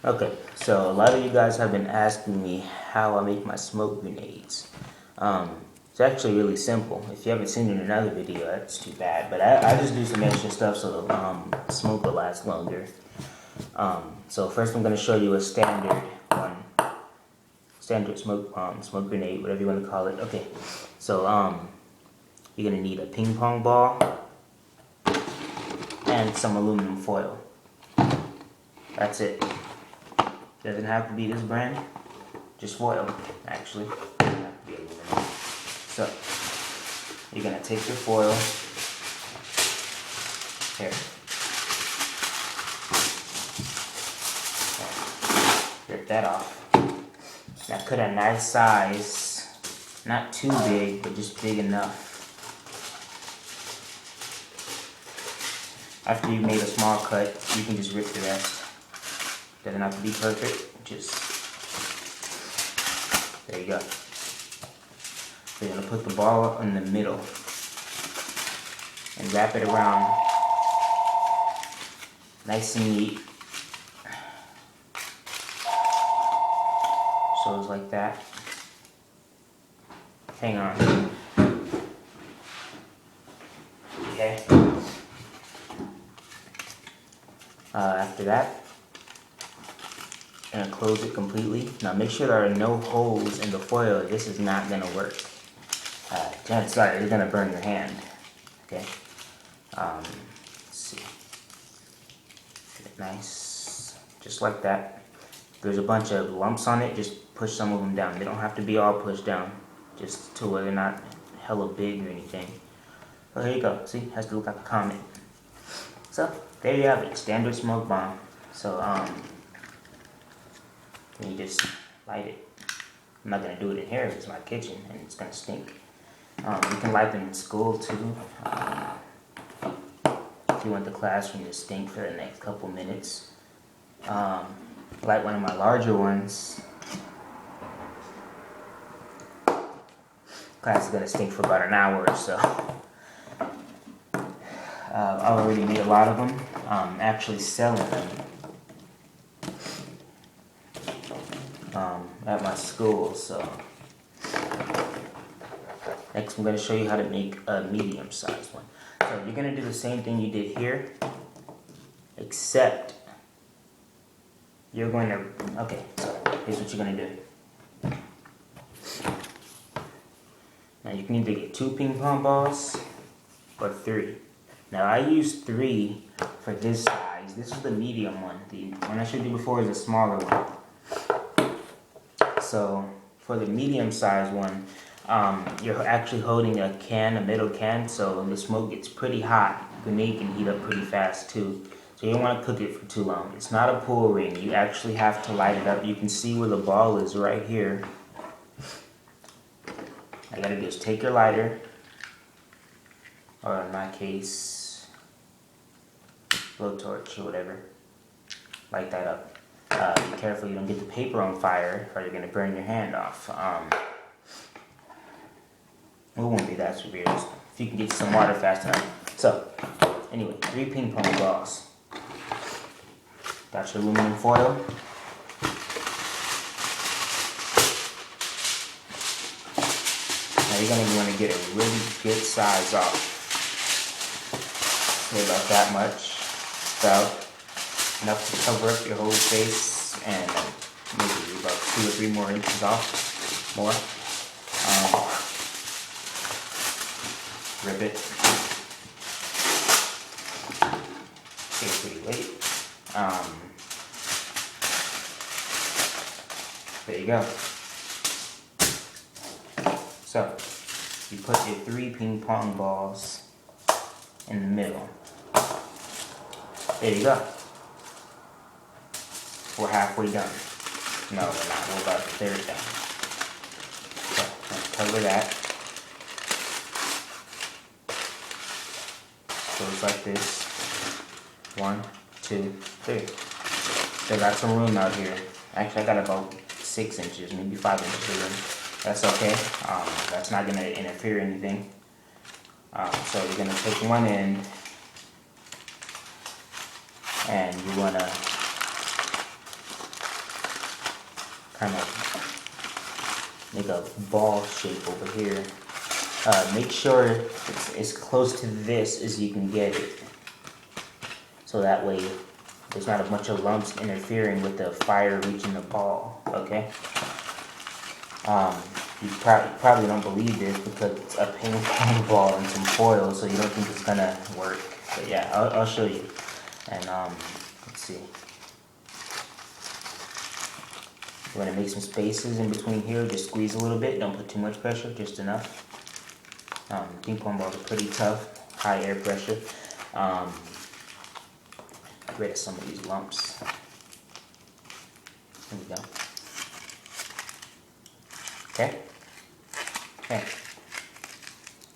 Okay, so a lot of you guys have been asking me how I make my smoke grenades. It's actually really simple. If you haven't seen it in another video, that's too bad. But I just do some extra stuff so the smoke will last longer. So first I'm going to show you a standard one. Standard smoke grenade, whatever you want to call it. Okay, so you're going to need a ping pong ball and some aluminum foil. That's it. Doesn't have to be this brand, just foil, actually. Doesn't have to be aluminum. So, you're gonna take your foil, here, rip that off. Now cut a nice size, not too big, but just big enough. After you've made a small cut, you can just rip the rest. Doesn't have to be perfect, just, there you go. So you're gonna put the ball in the middle and wrap it around nice and neat. So it's like that. Hang on. Okay. After that, I'm gonna close it completely. Now make sure there are no holes in the foil. This is not gonna work. Chances are you're gonna burn your hand. Okay. Let's see. Get it nice, just like that. If there's a bunch of lumps on it, just push some of them down. They don't have to be all pushed down, just to where they're not hella big or anything. Oh, here you go. See, it has to look like a comet. So there you have it, standard smoke bomb. So you just light it. I'm not gonna do it in here. It's my kitchen and it's gonna stink. You can light them in school too. If you want the classroom to stink for the next couple minutes. Light one of my larger ones. Class is gonna stink for about an hour or so. I already made a lot of them. I'm actually selling them at my school. So next I'm going to show you how to make a medium-sized one. So you're going to do the same thing you did here, except you're going to, okay, so here's what you're going to do. Now you can either get 2 ping pong balls or 3. Now I used 3 for this size. This is the medium one. The one I showed you before is a smaller one. So for the medium size one, you're actually holding a can, a metal can, so the smoke gets pretty hot. The grenade can heat up pretty fast too. So you don't want to cook it for too long. It's not a pool ring. You actually have to light it up. You can see where the ball is right here. All you gotta do is take your lighter, or in my case, blowtorch or whatever. Light that up. Be careful you don't get the paper on fire or you're going to burn your hand off. It won't be that severe if you can get some water fast enough. So, anyway, 3 ping pong balls. Got your aluminum foil. Now you're going to want to get a really good size off. Say about that much. About enough to cover up your whole face and maybe about 2 or 3 more inches off, more. Rip it. It's pretty late. There you go. So, you put your 3 ping pong balls in the middle. There you go. We're halfway done. No, we're not. We're about a third done. So, let's cover that. Goes like this. 1, 2, 3. Still got some room out here. Actually, I got about 6 inches, maybe 5 inches of room. That's okay. That's not going to interfere anything. So you're going to take one end and you want to kind of make a ball shape over here. Make sure it's as close to this as you can get it. So that way there's not a bunch of lumps interfering with the fire reaching the ball, okay? You probably don't believe this because it's a ping pong ball and some foil, so you don't think it's gonna work. But yeah, I'll show you. And let's see. You want to make some spaces in between here. Just squeeze a little bit. Don't put too much pressure, just enough. Ping pong balls are pretty tough, high air pressure. Get rid of some of these lumps. There we go. Okay. Okay.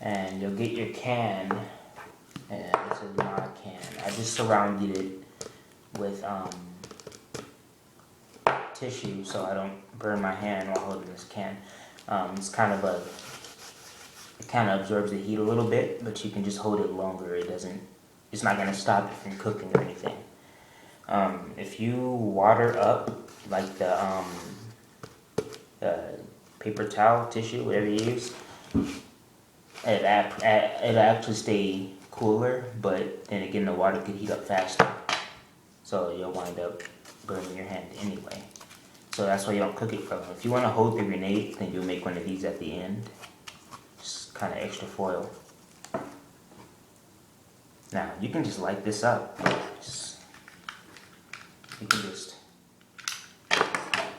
And you'll get your can. And this is not a can. I just surrounded it with tissue so I don't burn my hand while holding this can. It's kind of it kind of absorbs the heat a little bit, but you can just hold it longer. It's not gonna stop it from cooking or anything. If you water up like the paper towel, tissue, whatever you use, it'll actually stay cooler, but then again the water could heat up faster. So you'll wind up burning your hand anyway. So that's why you don't cook it for long. If you want to hold the grenade, then you'll make one of these at the end. Just kind of extra foil. Now, you can just light this up. You can just,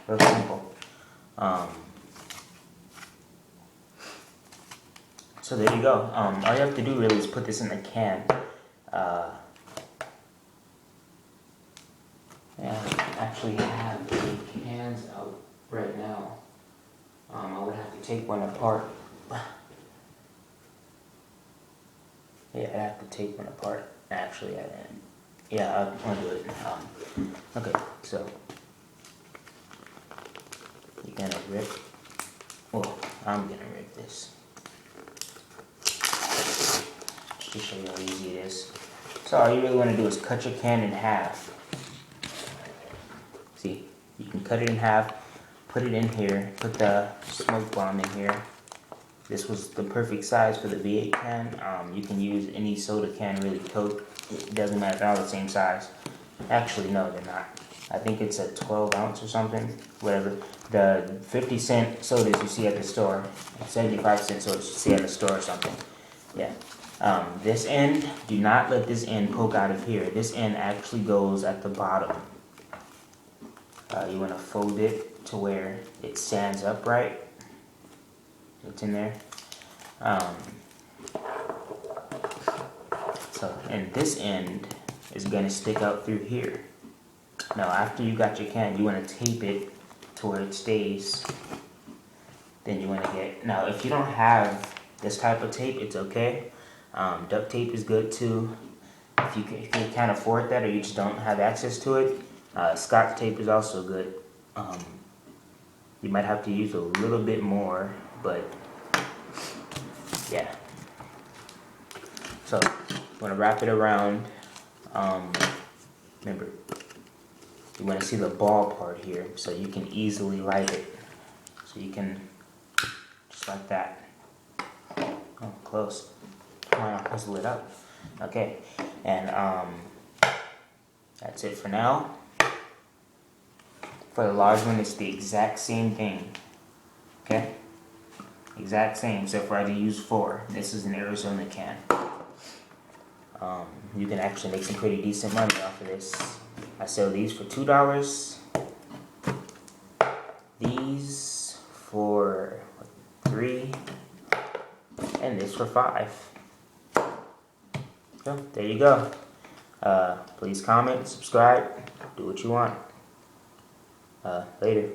real simple. So there you go. All you have to do really is put this in a can. Yeah, I actually have the cans out right now. I would have to take one apart. Yeah, I have to take one apart. Actually, I'll do it. Okay, so you're gonna rip. Well, I'm gonna rip this. Just to show you how easy it is. So all you really want to do is cut your can in half. See, you can cut it in half, put it in here, put the smoke bomb in here. This was the perfect size for the V8 can. You can use any soda can, really, Coke. It doesn't matter, they're all the same size. Actually, no, they're not. I think it's a 12 ounce or something, whatever. The 50-cent sodas you see at the store, 75-cent sodas you see at the store or something. Yeah. This end, do not let this end poke out of here. This end actually goes at the bottom. You want to fold it to where it stands upright. It's in there. And this end is going to stick out through here. Now, after you got your can, you want to tape it to where it stays. Then you want to get, now if you don't have this type of tape, it's okay. Duct tape is good too. If you can't afford that or you just don't have access to it, Scotch tape is also good. You might have to use a little bit more, but yeah. So you want to wrap it around. Remember, you want to see the ball part here, so you can easily light it. So you can just like that. Oh, close. Wow, it's lit up. Okay, and that's it for now. For the large one, it's the exact same thing. Okay? Exact same, except for I had to use 4. This is an Arizona can. You can actually make some pretty decent money off of this. I sell these for $2. These for $3. And this for $5. So, there you go. Please comment, subscribe, do what you want. Later.